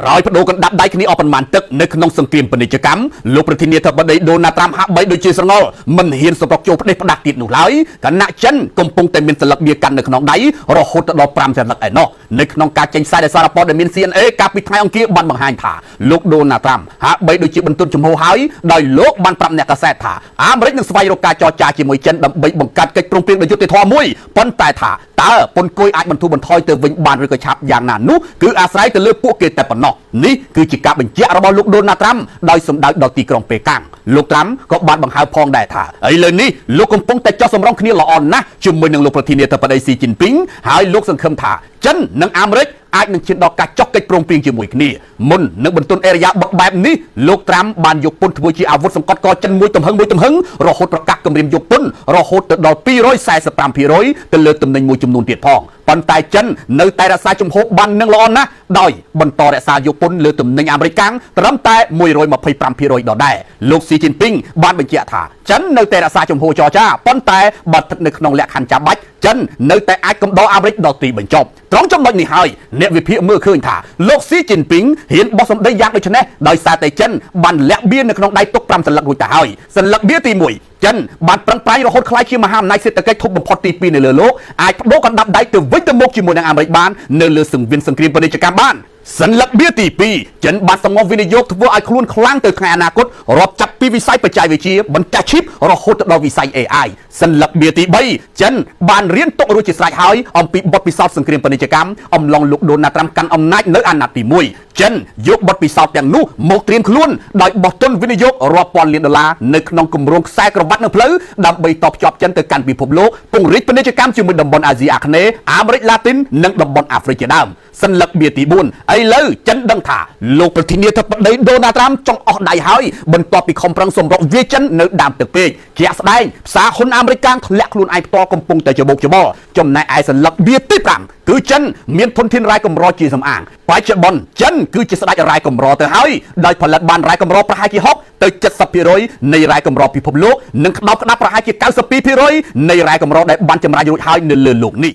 ក្រោយបដូរកណ្ដាប់ដៃគ្នាអស់ប្រមាណទឹកនៅក្នុងសង្គ្រាមពាណិជ្ជកម្មលោកប្រធានាធិបតីដូណាល់ត្រាំហាក់បីដូចជាស្រងល់មិនហ៊ានសម្រុកចូលផ្ដេសផ្ដាស់ទៀតនោះឡើយគណៈចិនកំពុងតែមានសន្លឹកបៀកាន់នៅក្នុងដៃរហូតដល់5សន្លឹកឯណោះនៅក្នុងការចេញផ្សាយដោយសារព័ត៌មាន CNA កាលពីថ្ងៃអង្គារបានបង្ហាញថាលោកដូណាល់ត្រាំហាក់បីដូចជាបន្ទន់ចំហហើយដោយលោកបានប្រាប់អ្នកកាសែតថាអាមេរិកនឹងស្វែងរកការចរចាជាមួយចិនដើម្បីបង្កើតកិច្ចព្រមព្រៀងដោយយុត្តិធម៌មួយប៉ុន្តែថាតើពន្ធគយអាចបន្ធូរបន្ថយទៅវិញបានឬក៏ឆាប់យ៉ាងណានោះគឺអាស្រ័យទៅលើពួកគេតែប៉ុណ្ណោះនេះគឺជាការបញ្ជាក់របស់លោកដូណាល់ត្រាំដោយសម្ដៅដល់ទីក្រុងប៉េកាំងលោកត្រាំក៏បានបង្ហើបផងដែរថាឥឡូវនេះលោកកំពុងតែចោះសម្រុងគ្នាល្អណាស់ជាមួយនឹងលោកប្រធានាធិបតីស៊ីជីនពីងហើយលោកសង្ឃឹមថាចិននិងអាមេរិកអាចនឹងឈានដល់ការចុះកិច្ចព្រមព្រៀងជាមួយគ្នាមុននឹងបន្ទន់អេរយាបឹកបែបនេះលោកត្រាំបានយកពន្ធធ្វើជាអាវុធសង្កត់កចិនមួយទំហឹងរហូតប្រកាសគម្រាមយកពន្ធរហូតទៅដល់ 245% ទៅលើទំនិញមួយចំនួនទៀតផងប៉ុន្តែចិននៅតែរក្សាជំហរបាននឹងល្អណាស់ដោយបន្តរក្សាយកពន្ធលើទំនិញអាមេរិកត្រឹមតែ 125% ដដែលលោកស៊ីជីនពីងបានបញ្ជាក់ថាចិននៅតែរក្សាជំហរចរចាប៉ុន្តែបើស្ថិតនៅក្នុងលក្ខខណ្ឌចាំបាច់ចិននៅតែអាចកំដរអាមេរិកដល់ទីបញ្ចប់ត្រង់ចំណុចនេះហើយអ្នកវិភាគមើលឃើញថាលោកស៊ីជីនពីងហ៊ានបោះសម្ដីយ៉ាងដូចនេះដោយសារតែចិនបានលាក់បៀននៅក្នុងដៃទុក5សន្លឹករួចទៅហើយសន្លឹកបៀទី1ចិនបានប្រឹងប្រែងរហូតក្លាយជាមហាអំណាចសេដ្ឋកិច្ចធំបំផុតទី2នៅលើលោកអាចបដូរកណ្ដាប់ដៃទៅវិញទៅមកជាមួយនឹងអាមេរិកបាននៅលើសង្វៀនសង្គ្រាមពាណិជ្ជកម្មបានសន្លឹកបៀទី2ចិនបានសម្ងំវិនិយោគធ្វើឲ្យខ្លួនខ្លាំងទៅថ្ងៃអនាគតរាប់ចាប់ពីវិស័យបច្ចេកវិទ្យាបន្តចាស់ឈីបរហូតទៅដល់វិស័យ AI សន្លឹកបៀទី3ចិនបានរៀនទុករួចជាស្រេចហើយអំពីបទពិសោធន៍សង្គ្រាមពាណិជ្ជកម្មអំឡុងលោកដូណាល់ត្រាំកាន់អំណាចនៅអាណត្តិទី1ចិនយកបទពិសោធន៍ទាំងនោះមកត្រៀមខ្លួនដោយបោះទុនវិនិយោគរាប់ពាន់លានដុល្លារនៅក្នុងគម្រោងខ្សែក្រវ៉ាត់នៅផ្លូវដើម្បីតភ្ជាប់ចិនទៅកាន់ពិភពលោកពង្រីកពាណិជ្ជកម្មជាមួយតំបន់អាស៊ីអាគ្នេយ៍អាមេរិកឡាទីននិងតំបន់អាហ្វ្រិកជាដើមសន្លឹកបៀទី4ឥឡូវចិនដឹងថាលោកប្រធានាធិបតីដូណាល់ត្រាំចង់អស់ដៃហើយបន្ទាប់ពីខំប្រឹងសម្រុកវាចិននៅដើមទឹកពេកជាក់ស្ដែងផ្សារហ៊ុនអាមេរិកធ្លាក់ខ្លួនឯងផ្ទាល់កំពុងតែច្បោកច្បល់ចំណែកឯសន្លឹកបៀទី5គឺចិនមានធនធានរ៉ែកម្រជាសំអាងបច្ចុប្បន្នចិនគឺជាស្ដេចរ៉ែកម្រទៅហើយដោយផលិតបានរ៉ែកម្រប្រហែលជា60ទៅ 70% នៃរ៉ែកម្រពិភពលោកនិងក្តោបក្តាប់ប្រហែលជា 92% នៃរ៉ែកម្រដែលបានចម្រាញ់រួចហើយនៅលើលោកនេះ